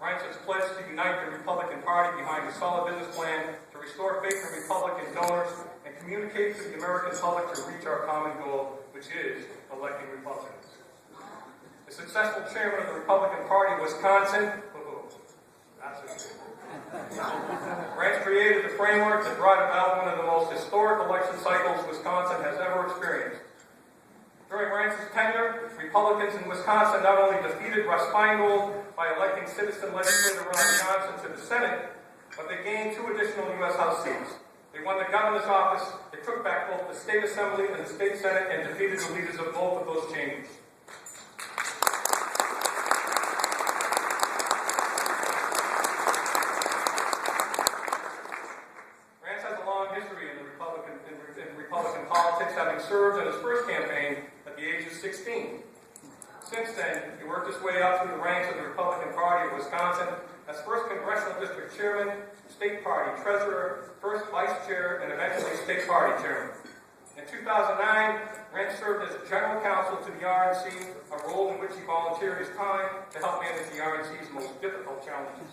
Rents has pledged to unite the Republican Party behind a solid business plan to restore faith in Republican donors and communicate to the American public to reach our common goal, which is electing Republicans. The successful chairman of the Republican Party in Wisconsin, Rance created the framework that brought about one of the most historic election cycles Wisconsin has ever experienced. During Rance's tenure, Republicans in Wisconsin not only defeated Russ Feingold by electing citizen legislator Ron Johnson to the Senate, but they gained 2 additional U.S. House seats. They won the governor's office, they took back both the state assembly and the state senate, and defeated the leaders of both of those chambers. Republican politics, having served in his first campaign at the age of 16. Since then, he worked his way up through the ranks of the Republican Party of Wisconsin as first congressional district chairman, state party treasurer, first vice chair, and eventually state party chairman. In 2009, Rance served as general counsel to the RNC, a role in which he volunteered his time to help manage the RNC's most difficult challenges.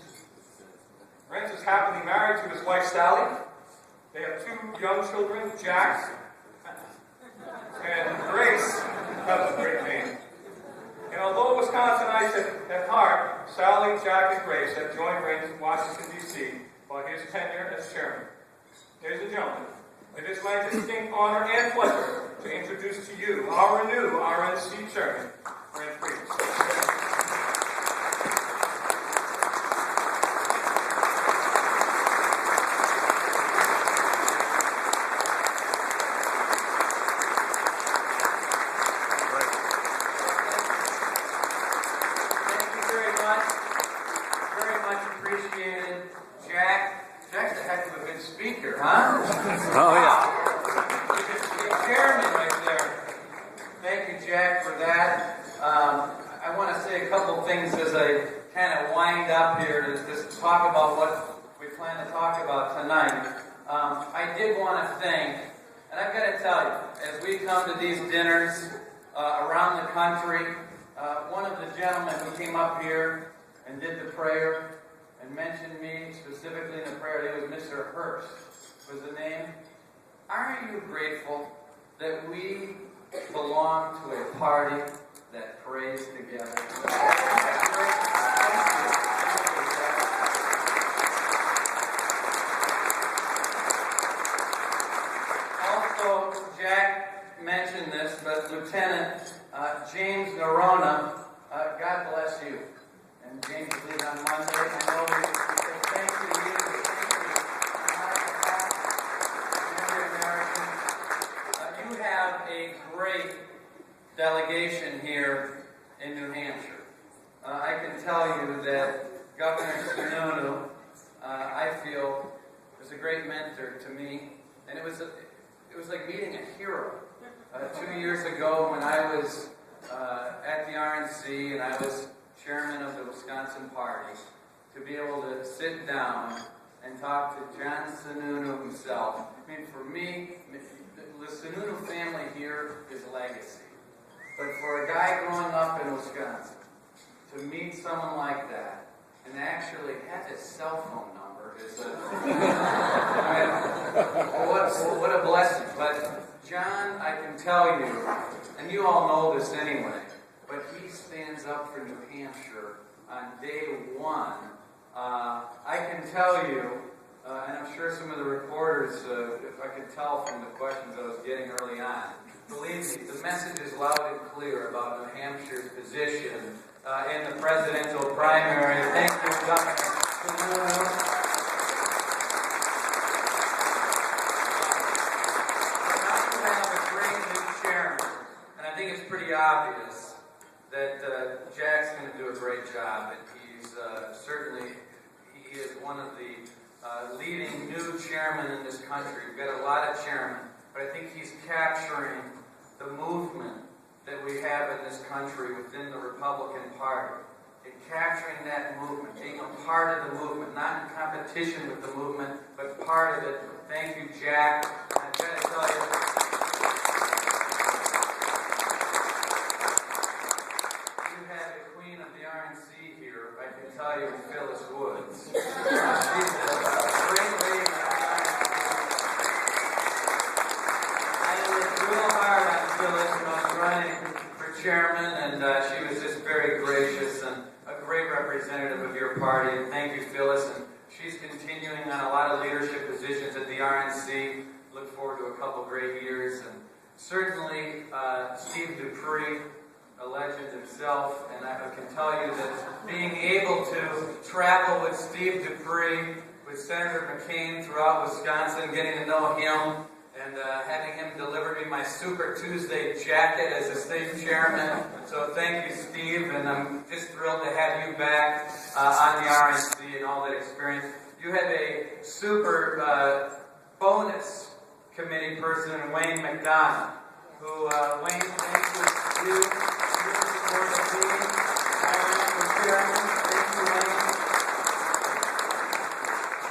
Rance is happily married to his wife, Sally. They have 2 young children, Jack and Grace. That was a great name. And although Wisconsinites at heart, Sally, Jack, and Grace have joined Rance in Washington, D.C. by his tenure as chairman. Ladies and gentlemen, it is my distinct honor and pleasure to introduce to you our new RNC chairman, Rance Priebus. Speaker, huh? Oh, yeah. Chairman right there. Thank you, Jack, for that. I want to say a couple things as I kind of wind up here to just talk about what we plan to talk about tonight. I did want to thank, and I've got to tell you, as we come to these dinners around the country, one of the gentlemen who came up here and did the prayer and mentioned me specifically in the prayer, it was Mr. Hurst, was the name. Aren't you grateful that we belong to a party that prays together? Also, Jack mentioned this, but Lieutenant James Norona, God bless you. And James is leaving on Monday. I know we say thank you to you. You have a great delegation here in New Hampshire. I can tell you that Governor Sununu, I feel, was a great mentor to me, and it was like meeting a hero. 2 years ago, when I was at the RNC and I was chairman of the Wisconsin Party, to be able to sit down and talk to John Sununu himself. I mean, for me, the Sununu family here is legacy. But for a guy growing up in Wisconsin, to meet someone like that, and actually have his cell phone number is what a blessing. But John, I can tell you, and you all know this anyway, but he stands up for New Hampshire on day one. I can tell you, and I'm sure some of the reporters, if I could tell from the questions I was getting early on, believe me, the message is loud and clear about New Hampshire's position in the presidential primary. Thank you, Governor. It's pretty obvious that Jack's going to do a great job, and he's he is one of the leading new chairmen in this country. We've got a lot of chairmen, but I think he's capturing the movement that we have in this country within the Republican Party. And capturing that movement, being a part of the movement, not in competition with the movement, but part of it. Thank you, Jack. I've got to tell you, of the RNC here, I can tell you, Phyllis Woods. She's a great lady. I worked real hard on Phyllis when I was running for chairman, and she was just very gracious and a great representative of your party. And thank you, Phyllis. And she's continuing on a lot of leadership positions at the RNC. Look forward to a couple great years. And certainly, Steve Dupree, a legend himself, and I can tell you that being able to travel with Steve Dupree, with Senator McCain throughout Wisconsin, getting to know him, and having him deliver me my Super Tuesday jacket as a state chairman. So thank you, Steve, and I'm just thrilled to have you back on the RNC and all that experience. You have a super bonus committee person, Wayne McDonough, who, Wayne, thank you.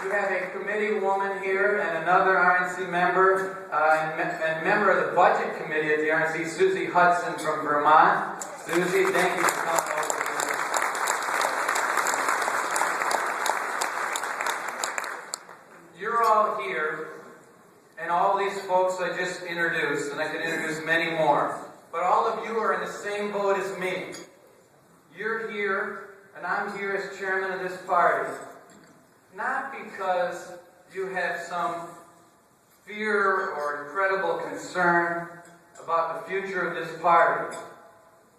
You have a committee woman here and another RNC member and member of the budget committee at the RNC, Susie Hudson from Vermont. Susie, thank you for coming over here. You're all here, and all these folks I just introduced, and I could introduce many more. But all of you are in the same boat as me. You're here, and I'm here as chairman of this party. Not because you have some fear or incredible concern about the future of this party,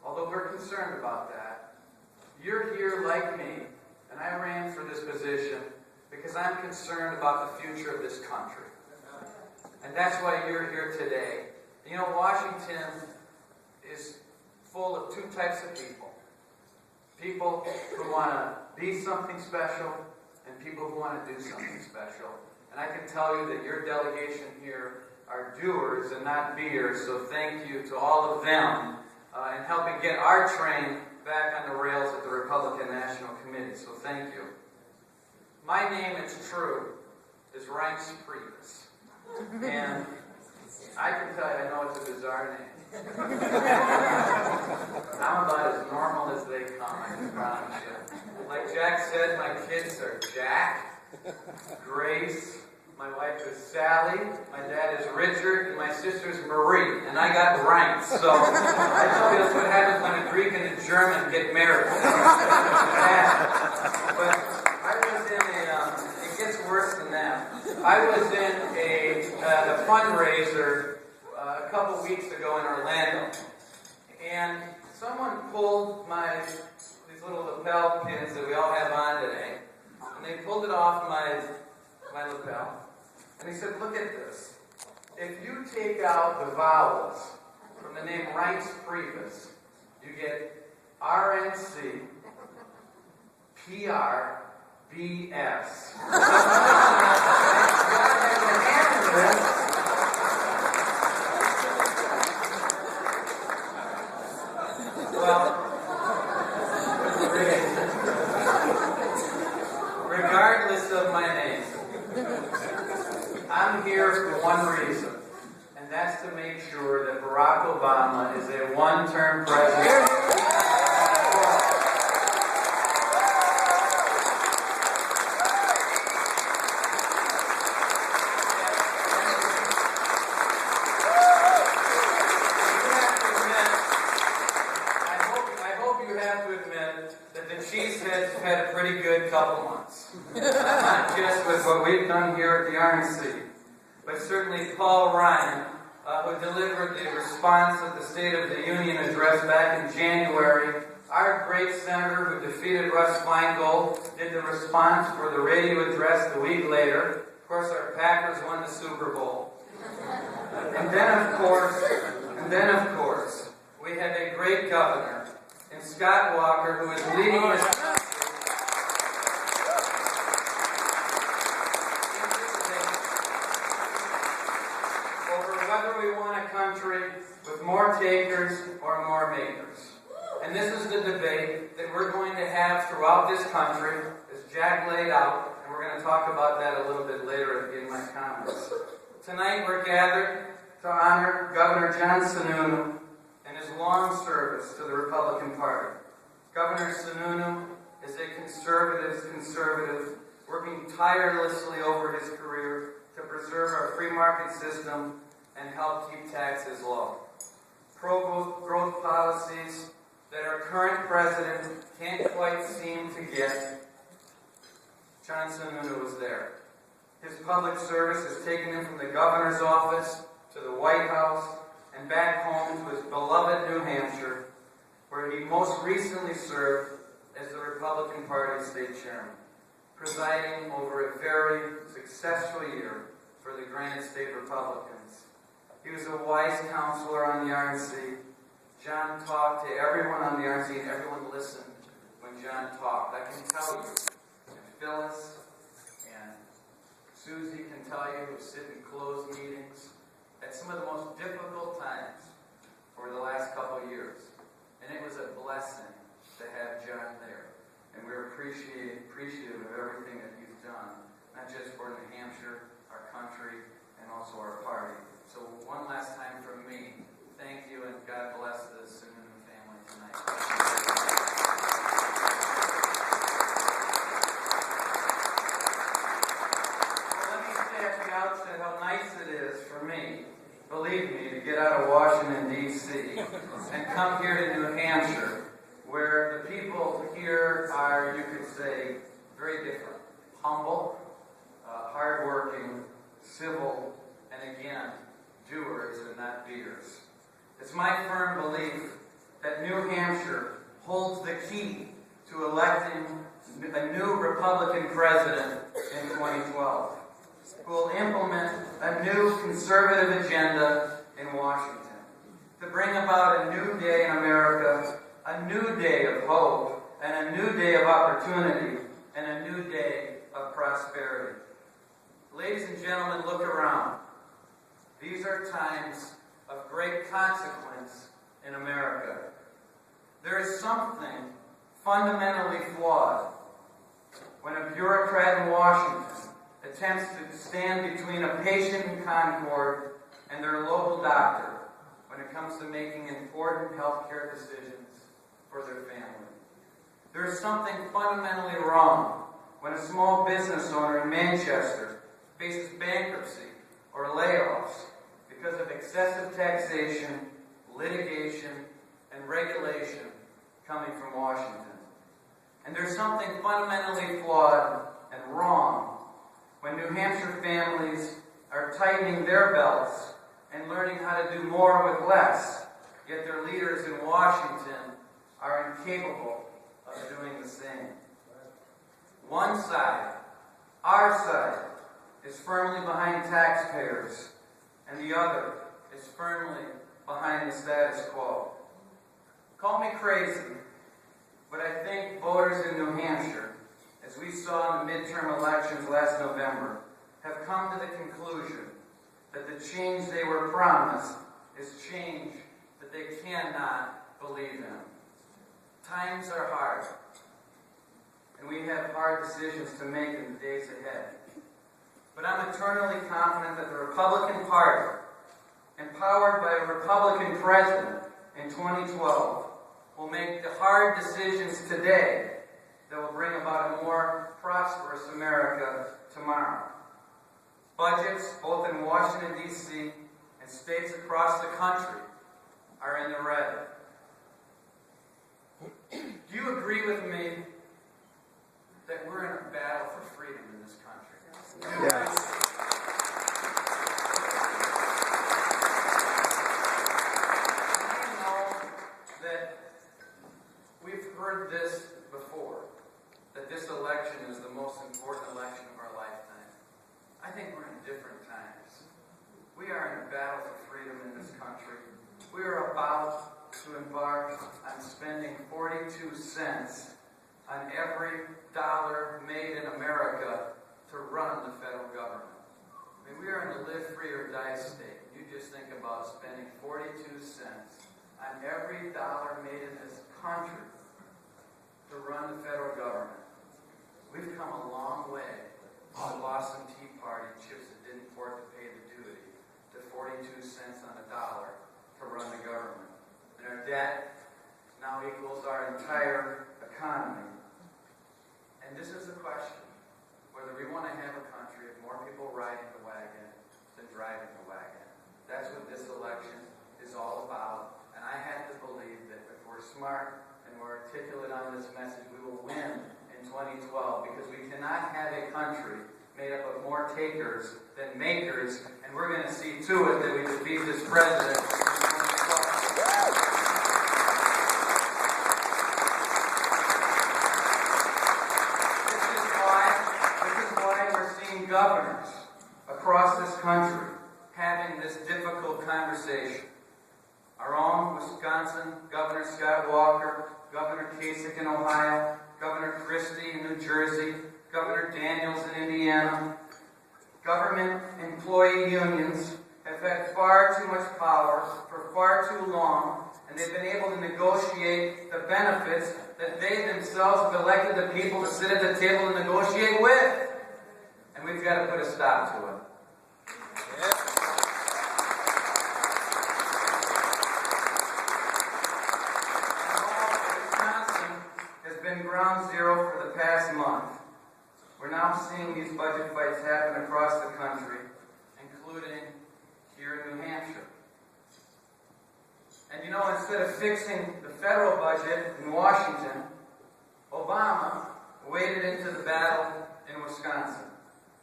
although we're concerned about that. You're here like me, and I ran for this position because I'm concerned about the future of this country. And that's why you're here today. You know, Washington is full of two types of people. People who want to be something special and people who want to do something special. And I can tell you that your delegation here are doers and not beers, so thank you to all of them in helping get our train back on the rails at the Republican National Committee, so thank you. My name, it's true, is Reince Priebus. And I can tell you, I know it's a bizarre name. I'm about as normal as they come, I can promise you. Like Jack said, my kids are Jack, Grace, my wife is Sally, my dad is Richard, and my sister's Marie, and I got Reince. So I tell you that's what happens when a Greek and a German get married. But I was in it gets worse than that. I was in a fundraiser a couple weeks ago in Orlando, and someone pulled these little lapel pins that we all have on today, and they pulled it off my lapel, and he said, "Look at this. If you take out the vowels from the name Reince Priebus, you get RNC, PRBS." Well, regardless of my name, I'm here for one reason, and that's to make sure that Barack Obama is a one-term president. Had a pretty good couple months. Not just with what we've done here at the RNC, but certainly Paul Ryan, who delivered the response of the State of the Union address back in January. Our great senator who defeated Russ Feingold did the response for the radio address the week later. Of course, our Packers won the Super Bowl. And then, of course, we have a great governor in Scott Walker who is leading this. Whether we want a country with more takers or more makers. And this is the debate that we're going to have throughout this country, as Jack laid out, and we're going to talk about that a little bit later in my comments. Tonight we're gathered to honor Governor John Sununu and his long service to the Republican Party. Governor Sununu is a conservative's conservative, working tirelessly over his career to preserve our free market system and help keep taxes low. Pro-growth policies that our current president can't quite seem to get. John Sununu was there. His public service has taken him from the governor's office to the White House and back home to his beloved New Hampshire, where he most recently served as the Republican Party state chairman, presiding over a very successful year for the Granite State Republicans. He was a wise counselor on the RNC. John talked to everyone on the RNC, and everyone listened when John talked. I can tell you, and Phyllis and Susie can tell you, who sit in closed meetings, at some of the most difficult times over the last couple of years. And it was a blessing to have John there. And we're appreciative of everything that he's done, not just for New Hampshire, our country, and also our party. So one last time from me, thank you, and God bless the Sununu family tonight. Well, let me say at the outset how nice it is for me, believe me, to get out of Washington, D.C. and come here to New Hampshire, where the people here are, you could say, very different. Humble, hardworking, civil, and again, doers and not beers. It's my firm belief that New Hampshire holds the key to electing a new Republican president in 2012, who will implement a new conservative agenda in Washington to bring about a new day in America, a new day of hope, and a new day of opportunity, and a new day of prosperity. Ladies and gentlemen, look around. These are times of great consequence in America. There is something fundamentally flawed when a bureaucrat in Washington attempts to stand between a patient in Concord and their local doctor when it comes to making important health care decisions for their family. There is something fundamentally wrong when a small business owner in Manchester faces bankruptcy or layoffs because of excessive taxation, litigation, and regulation coming from Washington. And there's something fundamentally flawed and wrong when New Hampshire families are tightening their belts and learning how to do more with less, yet their leaders in Washington are incapable of doing the same. One side, our side, is firmly behind taxpayers, and the other is firmly behind the status quo. Call me crazy, but I think voters in New Hampshire, as we saw in the midterm elections last November, have come to the conclusion that the change they were promised is change that they cannot believe in. Times are hard, and we have hard decisions to make in the days ahead. But I'm eternally confident that the Republican Party, empowered by a Republican president in 2012, will make the hard decisions today that will bring about a more prosperous America tomorrow. Budgets, both in Washington, D.C. and states across the country, are in the red. Do you agree with me that we're in a battle for freedom in this country? Yes. I know that we've heard this before, that this election is the most important election of our lifetime. I think we're in different times. We are in a battle for freedom in this country. We are about to embark on spending 42 cents on every dollar made in America to run the federal government. I mean, we are in a live free or die state. You just think about spending 42 cents on every dollar made in this country to run the federal government. We've come a long way from the Boston Tea Party chips that didn't afford to pay the duty to 42 cents on a dollar to run the government. And our debt now equals our entire economy. And this is the question, whether we want to have a country of more people riding the wagon than driving the wagon. That's what this election is all about. And I have to believe that if we're smart and we're articulate on this message, we will win in 2012, because we cannot have a country made up of more takers than makers, and we're going to see to it that we defeat this president. This is why we're seeing governors across this country having this difficult conversation. Our own Wisconsin Governor Scott Walker, Governor Kasich in Ohio, Governor Christie in New Jersey, Governor Daniels in Indiana. Government employee unions have had far too much power for far too long, and they've been able to negotiate the benefits that they themselves have elected the people to sit at the table and negotiate with. And we've got to put a stop to it. Ground zero for the past month. We're now seeing these budget fights happen across the country, including here in New Hampshire. And you know, instead of fixing the federal budget in Washington, Obama waded into the battle in Wisconsin,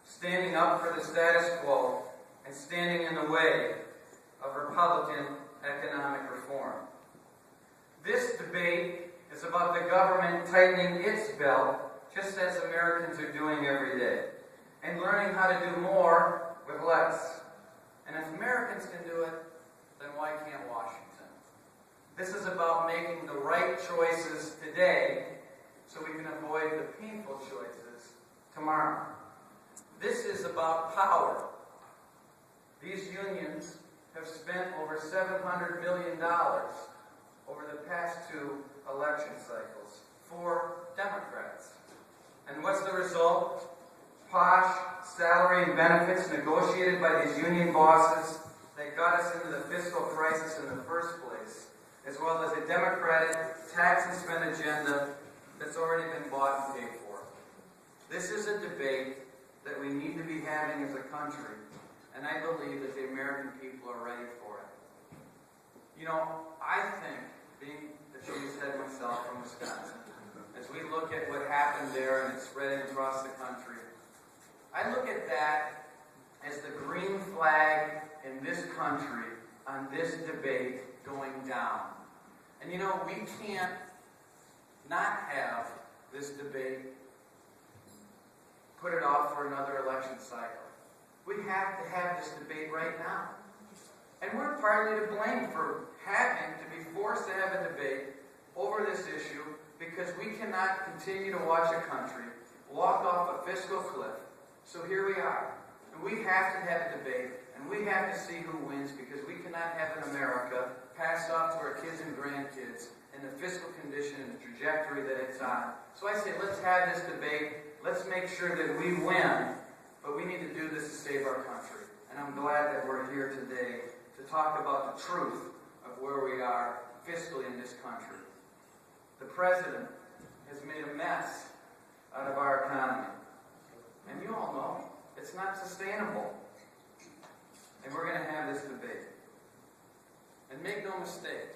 standing up for the status quo and standing in the way of Republican economic reform. This debate is about the government tightening its belt, just as Americans are doing every day, and learning how to do more with less. And if Americans can do it, then why can't Washington? This is about making the right choices today so we can avoid the painful choices tomorrow. This is about power. These unions have spent over $700 million over the past two election cycles for Democrats. And what's the result? Posh salary and benefits negotiated by these union bosses that got us into the fiscal crisis in the first place, as well as a Democratic tax and spend agenda that's already been bought and paid for. This is a debate that we need to be having as a country, and I believe that the American people are ready for it. You know, I think, being the cheese head myself from Wisconsin, as we look at what happened there and it's spreading across the country, I look at that as the green flag in this country on this debate going down. And you know, we can't not have this debate, put it off for another election cycle. We have to have this debate right now. And we're partly to blame for having to be forced to have a debate over this issue, because we cannot continue to watch a country walk off a fiscal cliff. So here we are. And we have to have a debate, and we have to see who wins, because we cannot have an America passed off to our kids and grandkids in the fiscal condition and the trajectory that it's on. So I say, let's have this debate. Let's make sure that we win, but we need to do this to save our country. And I'm glad that we're here today to talk about the truth of where we are fiscally in this country. The president has made a mess out of our economy. And you all know it's not sustainable. And we're going to have this debate. And make no mistake,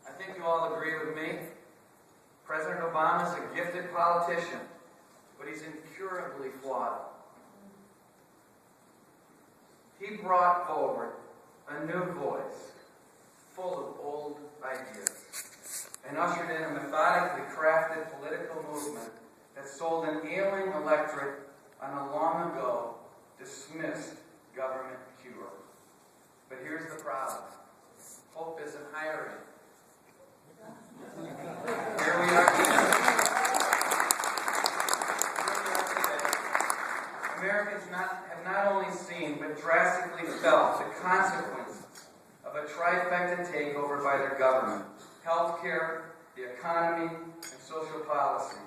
I think you all agree with me. President Obama is a gifted politician, but he's incurably flawed. He brought forward a new voice, full of old ideas, and ushered in a methodically crafted political movement that sold an ailing electorate on a long ago dismissed government cure. But here's the problem. Hope isn't hiring. Here we are today. Americans have not only seen, but drastically felt the consequences of a trifecta takeover by their government: healthcare, the economy, and social policy.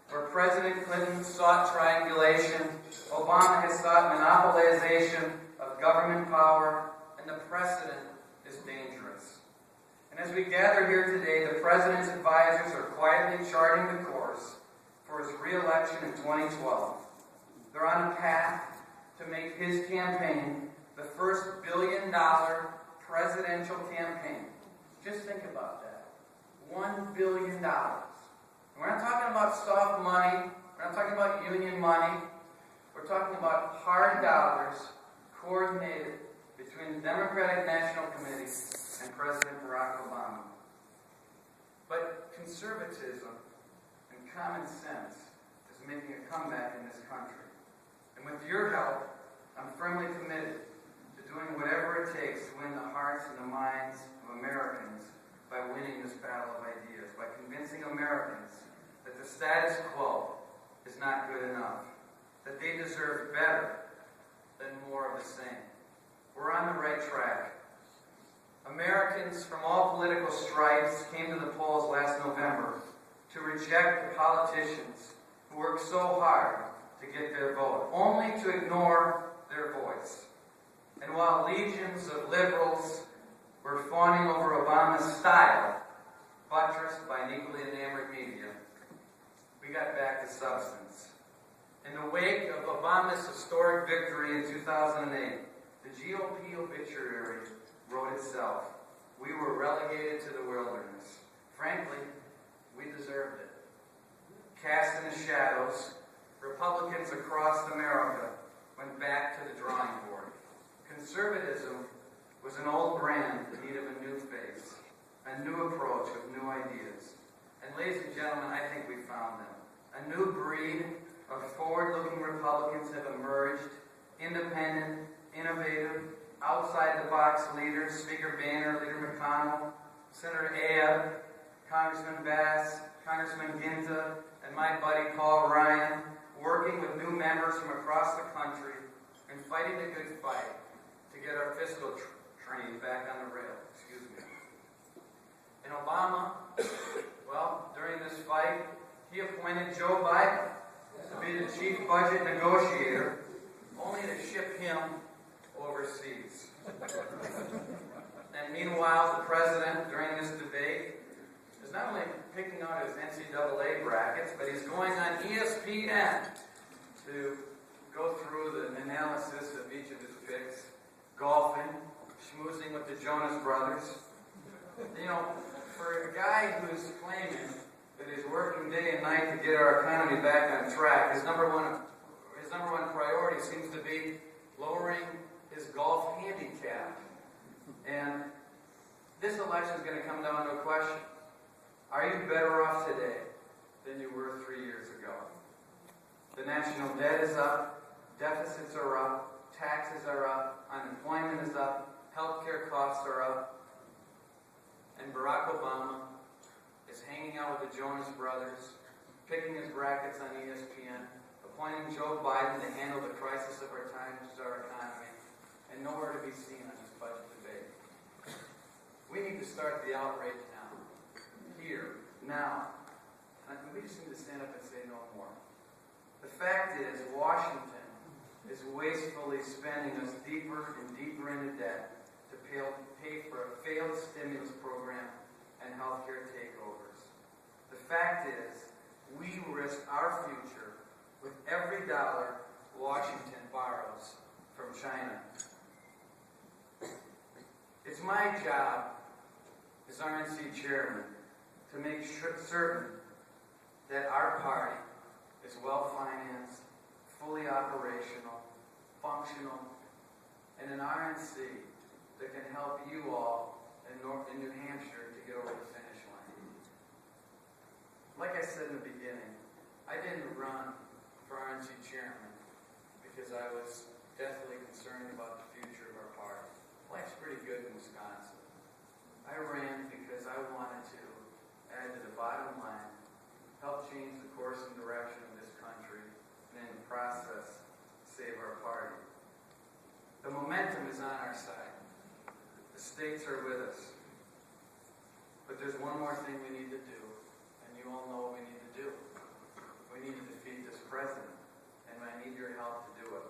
Where President Clinton sought triangulation, Obama has sought monopolization of government power, and the precedent is dangerous. And as we gather here today, the President's advisors are quietly charting the course for for his re-election in 2012. They're on a path to make his campaign the first billion-dollar presidential campaign. Just think about that. $1 billion. And we're not talking about soft money. We're not talking about union money. We're talking about hard dollars coordinated between the Democratic National Committee and President Barack Obama. But conservatism and common sense is making a comeback in this country. And with your help, I'm firmly committed to doing whatever it takes to win the hearts and the minds of Americans by winning this battle of ideas, by convincing Americans that the status quo is not good enough, that they deserve better than more of the same. We're on the right track. Americans from all political stripes came to the polls last November to reject the politicians who worked so hard to get their vote, only to ignore their voice. And while legions of liberals were fawning over Obama's style, buttressed by an equally enamored media, we got back to substance. In the wake of Obama's historic victory in 2008, the GOP obituary wrote itself. We were relegated to the wilderness. Frankly, we deserved it. Cast in the shadows, Republicans across America went back to the drawing board. Conservatism was an old brand in need of a new face, a new approach with new ideas. And ladies and gentlemen, I think we found them. A new breed of forward-looking Republicans have emerged, independent, innovative, outside-the-box leaders, Speaker Boehner, Leader McConnell, Senator Abe, Congressman Bass, Congressman Ginta, and my buddy Paul Ryan, working with new members from across the country and fighting the good fight to get our fiscal train back on the rail. Excuse me. And Obama, well, during this fight, he appointed Joe Biden to be the chief budget negotiator, only to ship him overseas. And meanwhile, the president, during this debate, is not only picking out his NCAA brackets, but he's going on ESPN to go through the analysis of each of his picks, golfing, schmoozing with the Jonas Brothers. You know, for a guy who's claiming that he's working day and night to get our economy back on track, his number one priority seems to be lowering his golf handicap. And this election is going to come down to a question. Are you better off today than you were 3 years ago? The national debt is up, deficits are up, taxes are up, unemployment is up, healthcare costs are up, and Barack Obama is hanging out with the Jonas Brothers, picking his brackets on ESPN, appointing Joe Biden to handle the crisis of our time, which is our economy, and nowhere to be seen on this budget debate. We need to start the outrage now. Here, now. And we just need to stand up and say no more. The fact is, Washington is wastefully spending us deeper and deeper into debt to pay for a failed stimulus program and healthcare takeovers. The fact is, we risk our future with every dollar Washington borrows from China. It's my job as RNC chairman to make certain that our party is well-financed, fully operational, functional, and an RNC that can help you all in New Hampshire to get over the finish line. Like I said in the beginning, I didn't run for RNC chairman because I was deathly concerned about the future of our party. Life's pretty good in Wisconsin. I ran because I wanted to add to the bottom line, help change the course and direction of this country, and in the process, save our party. The momentum is on our side. The states are with us. But there's one more thing we need to do, and you all know what we need to do. We need to defeat this president, and I need your help to do it.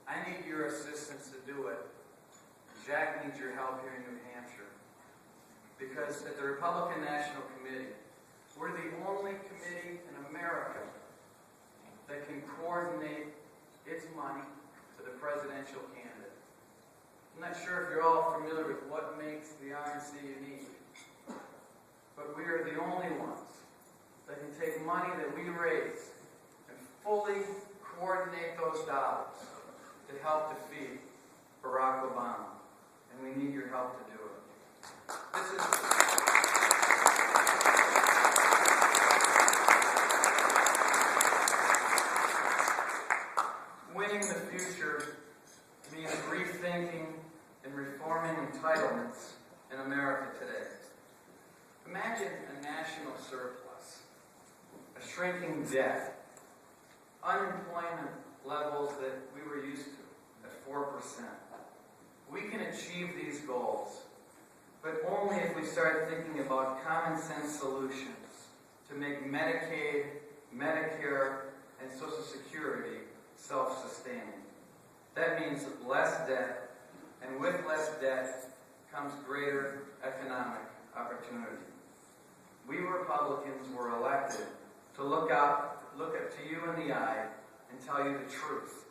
I need your assistance to do it. Jack needs your help here in New Hampshire. Because at the Republican National Committee, We're the only committee in America that can coordinate its money to the presidential candidate. I'm not sure if you're all familiar with what makes the RNC unique, but we are the only ones that can take money that we raise and fully coordinate those dollars to help defeat Barack Obama. And we need your help to do it. Winning the future means rethinking and reforming entitlements in America today. Imagine a national surplus, a shrinking debt, unemployment levels that we were used to at 4%. We can achieve these goals, but only if we start thinking about common sense solutions to make Medicaid, Medicare, and Social Security self-sustaining. That means less debt, and with less debt comes greater economic opportunity. We Republicans were elected to look up to you in the eye and tell you the truth,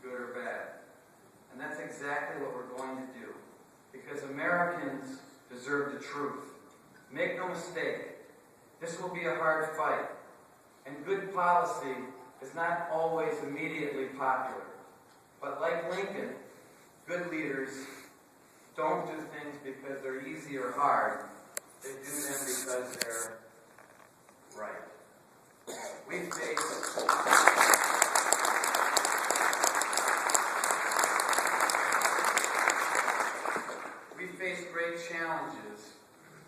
good or bad. And that's exactly what we're going to do, because Americans deserve the truth. Make no mistake, this will be a hard fight, and good policy is not always immediately popular. But like Lincoln, good leaders don't do things because they're easy or hard. They do them because they're right. We face great challenges,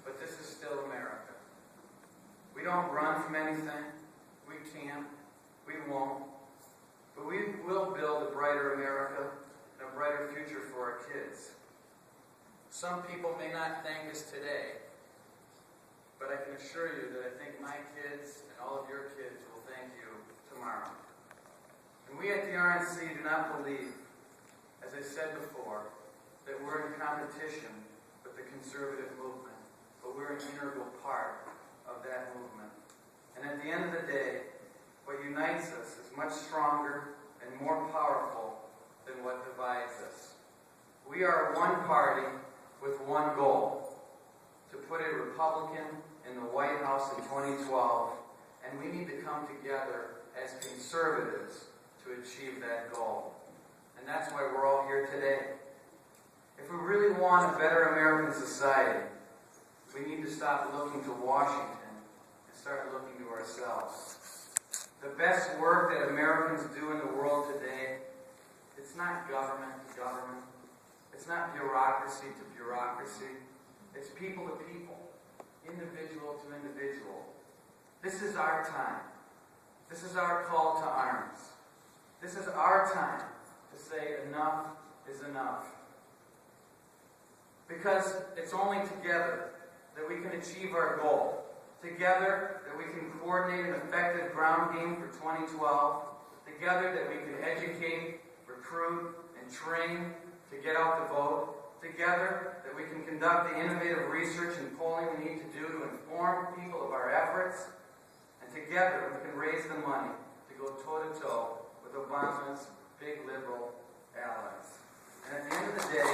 but this is still America. We don't run from anything. We can't. We won't. But we will build a brighter America and a brighter future for our kids. Some people may not thank us today, but I can assure you that I think my kids and all of your kids will thank you tomorrow. And we at the RNC do not believe, as I said before, that we're in competition with the conservative movement, but we're an integral part of that movement. And at the end of the day, what unites us is much stronger and more powerful than what divides us. We are one party with one goal: to put a Republican in the White House in 2012, and we need to come together as conservatives to achieve that goal. And that's why we're all here today. If we really want a better American society, we need to stop looking to Washington and start looking to ourselves. The best work that Americans do in the world today, it's not government to government. It's not bureaucracy to bureaucracy. It's people to people, individual to individual. This is our time. This is our call to arms. This is our time to say enough is enough. Because it's only together that we can achieve our goal. Together that we can coordinate an effective ground game for 2012. Together that we can educate, recruit, and train to get out the vote. Together that we can conduct the innovative research and polling we need to do to inform people of our efforts. And together we can raise the money to go toe-to-toe with Obama's big liberal allies. And at the end of the day,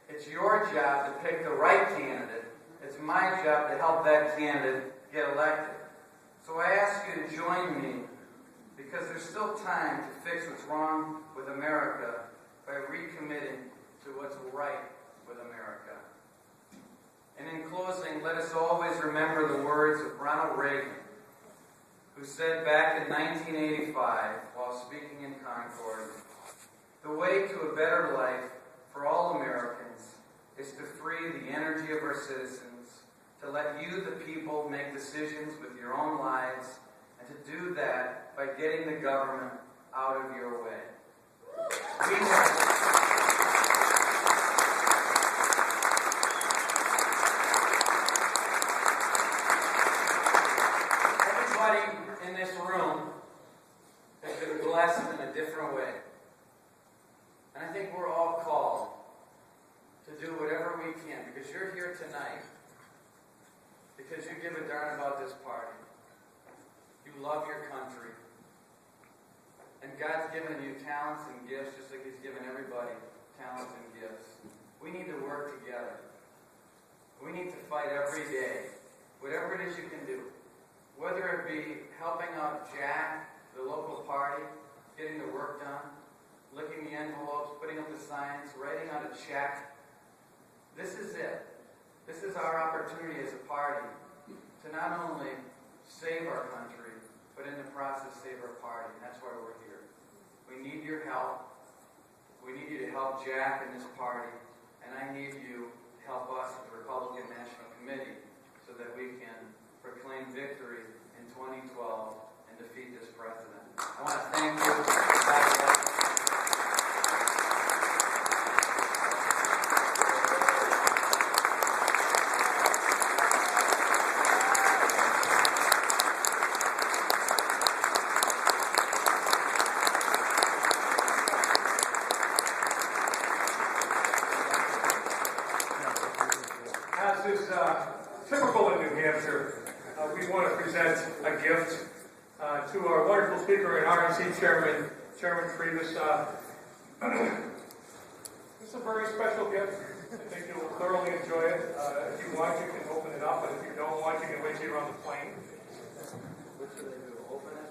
it's your job to pick the right candidate. It's my job to help that candidate get elected. So I ask you to join me, because there's still time to fix what's wrong with America by recommitting to what's right with America. And in closing, let us always remember the words of Ronald Reagan, who said back in 1985, while speaking in Concord, "The way to a better life for all Americans is to free the energy of our citizens, to let you, the people, make decisions with your own lives, and to do that by getting the government out of your way." Everybody in this room has been blessed in a different way. And I think we're all called you're here tonight because you give a darn about this party. You love your country. And God's given you talents and gifts just like He's given everybody talents and gifts. We need to work together. We need to fight every day. Whatever it is you can do. Whether it be helping out Jack, the local party, getting the work done, licking the envelopes, putting up the signs, writing out a check. This is it. This is our opportunity as a party to not only save our country, but in the process save our party. And that's why we're here. We need your help. We need you to help Jack and this party. And I need you to help us at the Republican National Committee so that we can proclaim victory in 2012 and defeat this president. I want to thank you. God bless. As is typical in New Hampshire, we want to present a gift to our wonderful speaker and RNC Chairman Priebus. It's a very special gift. I think you'll thoroughly enjoy it. If you want, you can open it up, but if you don't want, you can wait till you're on the plane. What should I do? Open it?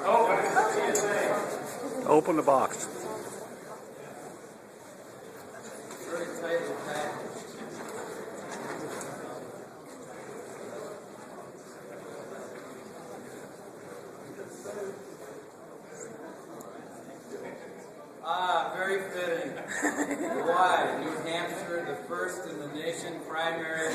Open it. Open the box. Very tightly packaged. Very fitting. Why? New Hampshire, the first in the nation primary.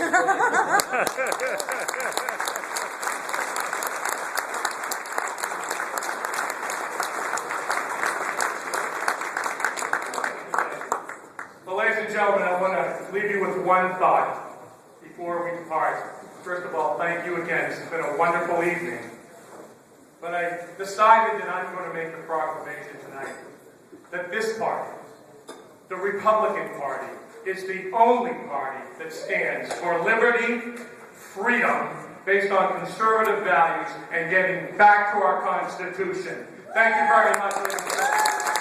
Well, ladies and gentlemen, I want to leave you with one thought before we depart. First of all, thank you again. This has been a wonderful evening. But I decided that I'm going to make the proclamation tonight that this party, the Republican Party, is the only party that stands for liberty, freedom, based on conservative values, and getting back to our Constitution. Thank you very much, ladies and gentlemen.